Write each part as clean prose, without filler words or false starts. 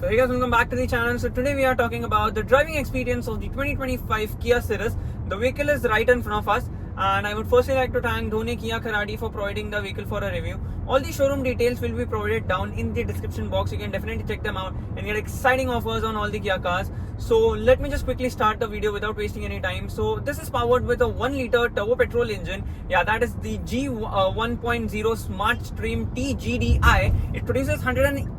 So hey guys, welcome back to the channel. So today we are talking about the driving experience of the 2025 Kia Ceres. The vehicle is right in front of us, and I would firstly like to thank Dhoni Kia Kharadi for providing the vehicle for a review. All the showroom details will be provided down in the description box. You can definitely check them out and get exciting offers on all the Kia cars. So let me just quickly start the video without wasting any time. So this is powered with a 1-liter turbo petrol engine. Yeah, that is the G1.0 Smart Stream TGDI. It produces 118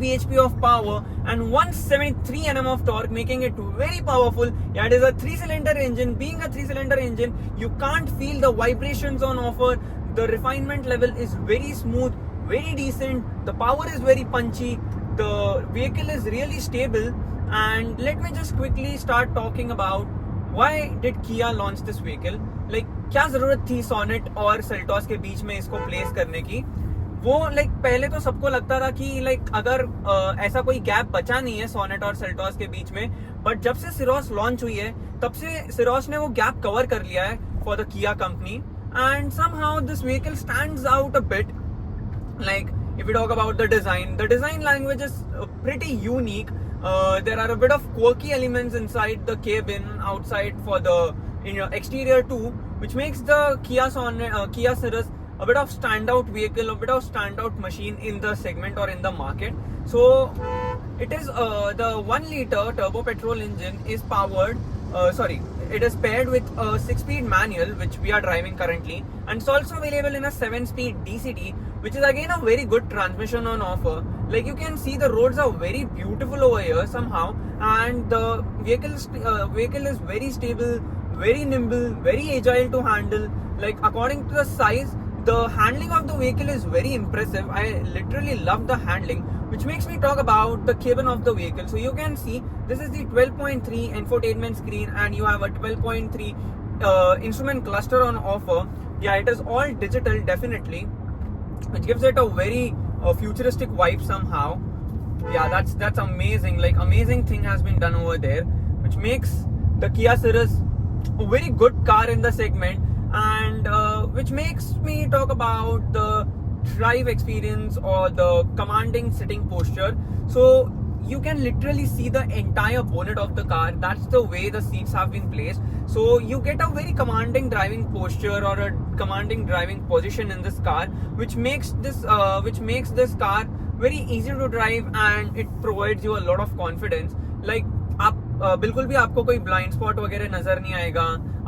bhp of power and 173 Nm of torque, making it very powerful. Yeah, it is a 3-cylinder engine. Being a 3-cylinder engine, you can't feel the vibrations on offer. The refinement level is very smooth, very decent. The power is very punchy. The vehicle is really stable. And let me just quickly start talking about why did Kia launch this vehicle. Like, क्या जरूरत थी sonnet और Seltos के बीच में इसको place करने की? वो पहले तो सबको लगता था कि अगर ऐसा कोई गैप बचा नहीं है सोनेट और सेल्टॉस के बीच में, बट जब से सिरोस लॉन्च हुई है तब से सिरोस ने वो गैप कवर कर लिया है फॉर द किया company. And somehow this vehicle stands out a bit. If we talk about the design language is pretty unique. There are a bit of quirky elements inside the cabin, outside for the exterior too, which makes the Kia Ceres a bit of standout vehicle, a bit of standout machine in the segment or in the market. So it is the 1-liter turbo petrol engine is powered. It is paired with a 6-speed manual, which we are driving currently, and it's also available in a 7-speed DCT, which is again a very good transmission on offer. Like, you can see the roads are very beautiful over here somehow, and the vehicle is very stable, very nimble, very agile to handle. Like, according to the size, the handling of the vehicle is very impressive. I literally love the handling, which makes me talk about the cabin of the vehicle. So you can see this is the 12.3 infotainment screen, and you have a 12.3 instrument cluster on offer. Yeah, it is all digital definitely, which gives it a very futuristic vibe somehow. Yeah, that's amazing. Like, amazing thing has been done over there, which makes the Kia Ceres a very good car in the segment, and which makes me talk about the drive experience or the commanding sitting posture. So you can literally see the entire bonnet of the car. That's the way the seats have been placed. So you get a very commanding driving posture or a commanding driving position in this car, which makes this car very easy to drive, and it provides you a lot of confidence. Like, आप बिल्कुल भी आपको कोई blind spot वगैरह नजर नहीं आएगा.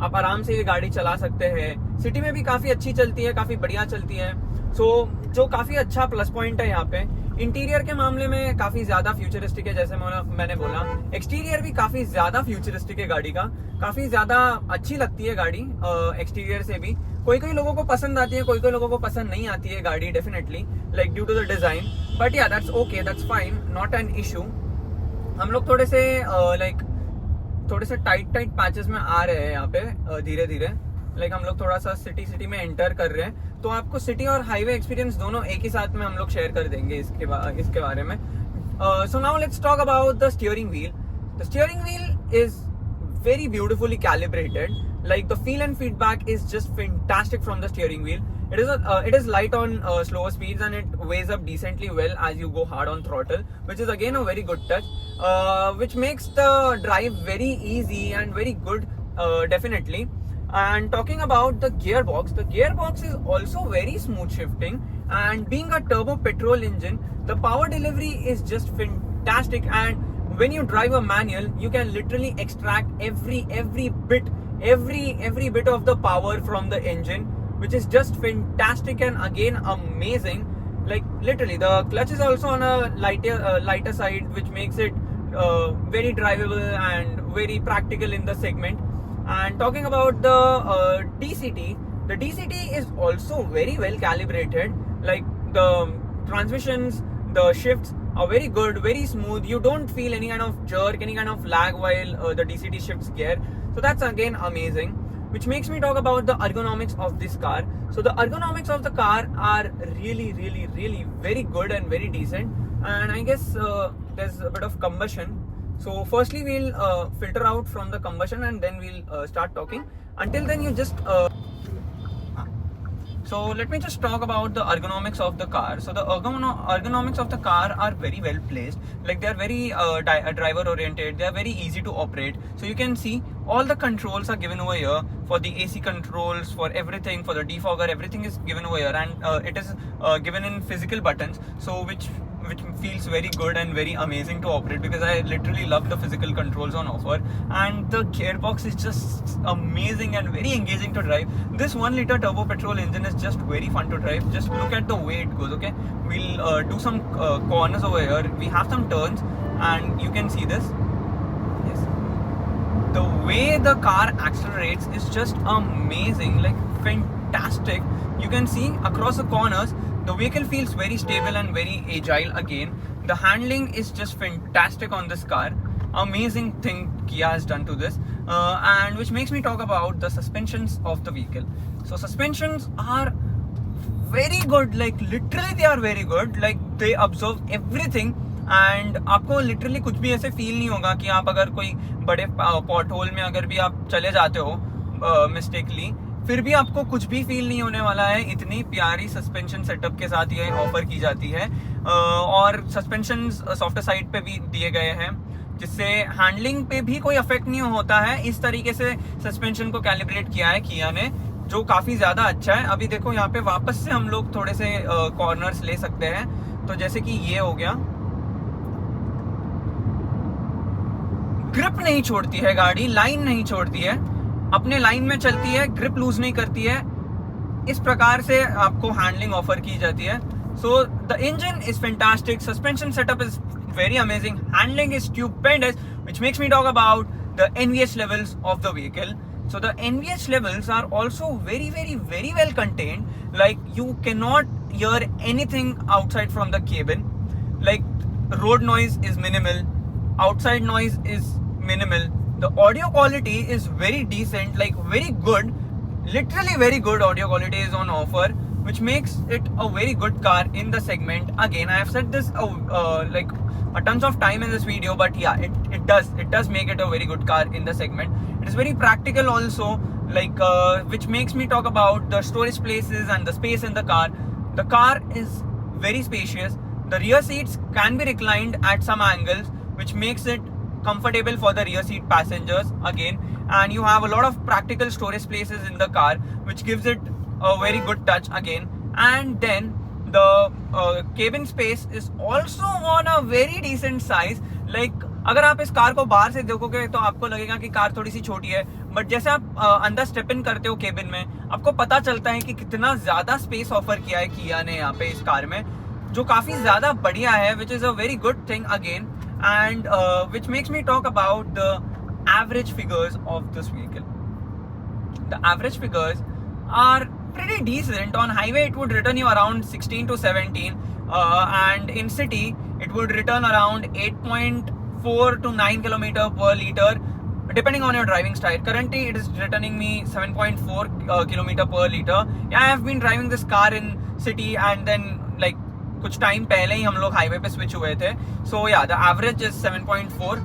आप आराम से ये गाड़ी चला सकते हैं. सिटी में भी काफी अच्छी चलती है, काफी बढ़िया चलती है. सो जो काफी अच्छा प्लस पॉइंट है यहाँ पे. इंटीरियर के मामले में काफी ज्यादा फ्यूचरिस्टिक है, जैसे मैंने बोला. एक्सटीरियर भी काफी ज्यादा फ्यूचरिस्टिक है गाड़ी का. काफी ज्यादा अच्छी लगती है गाड़ी एक्सटीरियर से भी. कोई लोगों को पसंद आती है, कोई लोगों को पसंद नहीं आती है गाड़ी definitely, like due to the design. But ya, that's okay, that's fine, not an issue. हम लोग थोड़े से टाइट पैचेस में आ रहे हैं यहाँ पे धीरे धीरे. हम लोग थोड़ा सा सिटी में एंटर कर रहे हैं, तो आपको सिटी और हाईवे एक्सपीरियंस दोनों एक ही साथ में हम लोग शेयर कर देंगे इसके बारे में. So now let's talk about the steering wheel. The steering wheel is very beautifully calibrated. Like, the feel and feedback is just fantastic from the steering wheel. It is light on slower speeds, and it weighs up decently well as you go hard on throttle, which is again a very good touch, which makes the drive very easy and very good definitely. And talking about the gearbox is also very smooth shifting, and being a turbo petrol engine, the power delivery is just fantastic. And when you drive a manual, you can literally extract every bit of the power from the engine, which is just fantastic and again amazing. Like, literally the clutch is also on a lighter side, which makes it very drivable and very practical in the segment. And talking about the DCT is also very well calibrated. Like, the transmissions, the shifts are very good, very smooth. You don't feel any kind of jerk, any kind of lag while the DCT shifts gear. So that's again amazing, which makes me talk about the ergonomics of this car. So the ergonomics of the car are really very good and very decent. And I guess there's a bit of combustion. So firstly we'll filter out from the combustion, and then we'll start talking. Until then, you just So let me just talk about the ergonomics of the car. So the ergonomics of the car are very well placed. Like they are very driver oriented. They are very easy to operate. So you can see all the controls are given over here for the AC controls, for everything, for the defogger, everything is given over here, and it is given in physical buttons. So which feels very good and very amazing to operate, because I literally love the physical controls on offer, and the gearbox is just amazing and very engaging to drive. This 1 liter turbo petrol engine is just very fun to drive. Just look at the way it goes. Okay, we'll do some corners over here. We have some turns, and you can see this. Yes, the way the car accelerates is just amazing, like fantastic. You can see across the corners, the vehicle feels very stable and very agile again. The handling is just fantastic on this car. Amazing thing Kia has done to this. And which makes me talk about the suspensions of the vehicle. So suspensions are very good, like literally they are very good. Like they absorb everything, and आपको literally कुछ भी ऐसे feel नहीं होगा कि आप अगर कोई बड़े पॉट होल में अगर भी आप चले जाते हो मिस्टेकली, फिर भी आपको कुछ भी फील नहीं होने वाला है. इतनी प्यारी सस्पेंशन सेटअप के साथ ये ऑफर की जाती है. और सस्पेंशन सॉफ्ट साइड पे भी दिए गए हैं, जिससे हैंडलिंग पे भी कोई इफेक्ट नहीं होता है. इस तरीके से सस्पेंशन को कैलिब्रेट किया है किया ने, जो काफी ज्यादा अच्छा है. अभी देखो यहाँ पे वापस से हम लोग थोड़े से कॉर्नर्स ले सकते हैं. तो जैसे कि ये हो गया, ग्रिप नहीं छोड़ती है गाड़ी, लाइन नहीं छोड़ती है, अपने लाइन में चलती है, ग्रिप लूज नहीं करती है. इस प्रकार से आपको हैंडलिंग ऑफर की जाती है. So the engine is fantastic, suspension setup is very amazing, handling is stupendous, which makes me talk about the NVH levels of the vehicle. So the NVH levels are also very well contained. Like you cannot hear anything outside from the cabin. Like road noise is minimal, outside noise is minimal. The audio quality is very decent, like very good, literally very good audio quality is on offer, which makes it a very good car in the segment. Again, I have said this like a tons of time in this video, but yeah, it does make it a very good car in the segment. It is very practical also, like which makes me talk about the storage places and the space in the car. The car is very spacious. The rear seats can be reclined at some angles, which makes it comfortable for the rear seat passengers again, and you have a lot of practical storage places in the car, which gives it a very good touch again. And then the cabin space is also on a very decent size. Like अगर आप इस car को बाहर से देखोगे तो आपको लगेगा कि कार थोड़ी सी छोटी है, बट जैसे आप अंदर स्टेप इन करते हो केबिन में, आपको पता चलता है कि कितना ज्यादा स्पेस ऑफर किया है किया ने यहाँ पे इस कार में, जो काफी ज्यादा बढ़िया है, which is a very good thing again. And which makes me talk about the average figures of this vehicle. The average figures are pretty decent. On highway it would return you around 16 to 17, and in city it would return around 8.4 to 9 km per liter, depending on your driving style. Currently it is returning me 7.4 km per liter. Yeah, I have been driving this car in city, and then like कुछ time पहले ही हम लोग highway पे switch हुए थे. सो या the average is 7.4,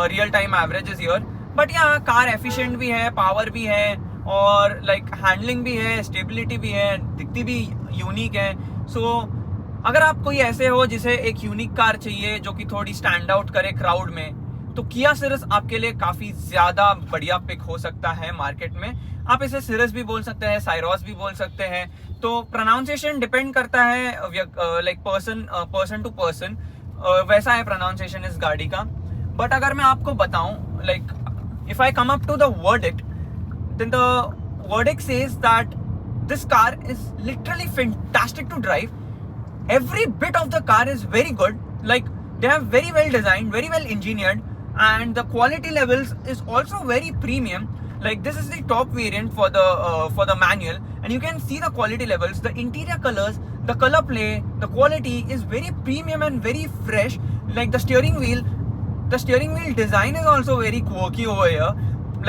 real time average is here. But यहाँ car efficient भी है, पावर भी है, और लाइक हैंडलिंग भी है, स्टेबिलिटी भी है, दिखती भी यूनिक है. सो अगर आप कोई ऐसे हो जिसे एक यूनिक कार चाहिए जो कि थोड़ी स्टैंड आउट करे क्राउड में, तो किया सिरस आपके लिए काफी ज्यादा बढ़िया पिक हो सकता है मार्केट में. आप इसे सिरस भी बोल सकते हैं, साइरोस भी बोल सकते हैं. तो प्रोनाउंसिएशन डिपेंड करता है लाइक पर्सन टू पर्सन, वैसा है प्रोनाउंसिएशन इस गाड़ी का. बट अगर मैं आपको बताऊं, like if I come up to the verdict, then the verdict says that this car is literally fantastic to drive. Every bit of the car is very good. Like they have very well designed, very well engineered, and the quality levels is also very premium. Like this is the top variant for the manual, and you can see the quality levels, the interior colors, the color play, the quality is very premium and very fresh. Like the steering wheel design is also very quirky over here.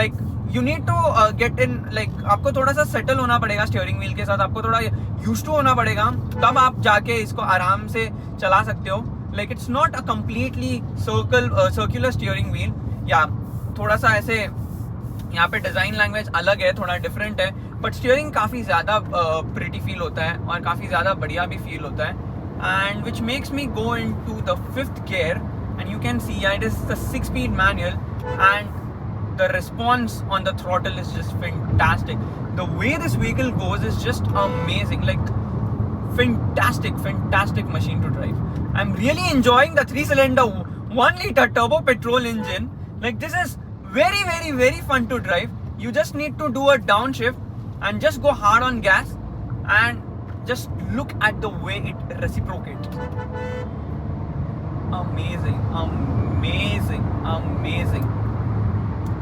Like you need to get in, like आपको थोड़ा सा settle होना पड़ेगा steering wheel के साथ, आपको थोड़ा used to होना पड़ेगा, तब आप जाके इसको आराम से चला सकते हो. Like it's not a completely circular steering wheel. या थोड़ा सा ऐसे यहाँ पे डिजाइन लैंग्वेज अलग है, थोड़ा डिफरेंट है, बट स्टीयरिंग काफ़ी ज़्यादा प्रिटी फील होता है और काफ़ी ज़्यादा बढ़िया भी फील होता है, and which makes me go in to the 5th gear, and you can see it is the 6-speed manual, and the response on the throttle is just fantastic. The way this vehicle goes is just amazing, like fantastic machine to drive. I'm really enjoying the 3-cylinder 1-liter turbo petrol engine. Like, this is very fun to drive. You just need to do a downshift and just go hard on gas, and just look at the way it reciprocates. Amazing.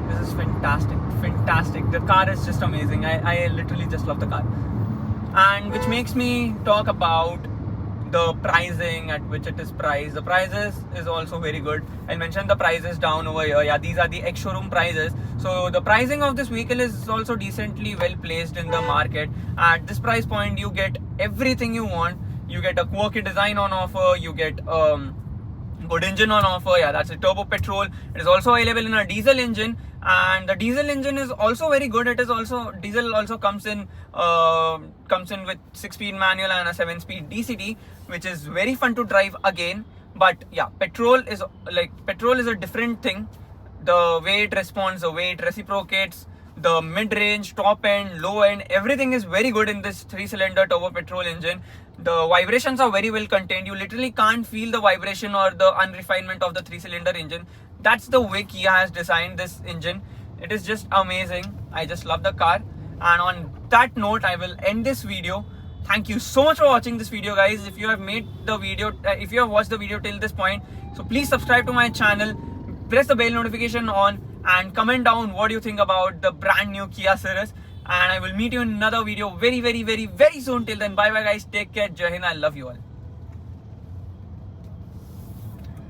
This is fantastic. The car is just amazing. I literally just love the car. And which makes me talk about the pricing at which it is priced. The prices is also very good. I'll mention the prices down over here. Yeah, these are the ex-showroom prices. So the pricing of this vehicle is also decently well placed in the market. At this price point, you get everything you want. You get a quirky design on offer. You get good engine on offer. Yeah, that's a turbo petrol. It is also available in a diesel engine, and the diesel engine is also very good. It is also diesel also comes in with 6-speed manual and a 7-speed DCT, which is very fun to drive again. But yeah, petrol is a different thing. The way it responds, the way it reciprocates, the mid-range, top end, low end, everything is very good in this 3-cylinder turbo petrol engine. The vibrations are very well contained. You literally can't feel the vibration or the unrefinement of the 3-cylinder engine. That's the way Kia has designed this engine. It is just amazing. I just love the car. And on that note, I will end this video. Thank you so much for watching this video, guys. If you have if you have watched the video till this point, so please subscribe to my channel, press the bell notification on, and comment down what you think about the brand new Kia Ceres. And I will meet you in another video very soon. Till then, bye guys, take care, Jai Hind, I love you all.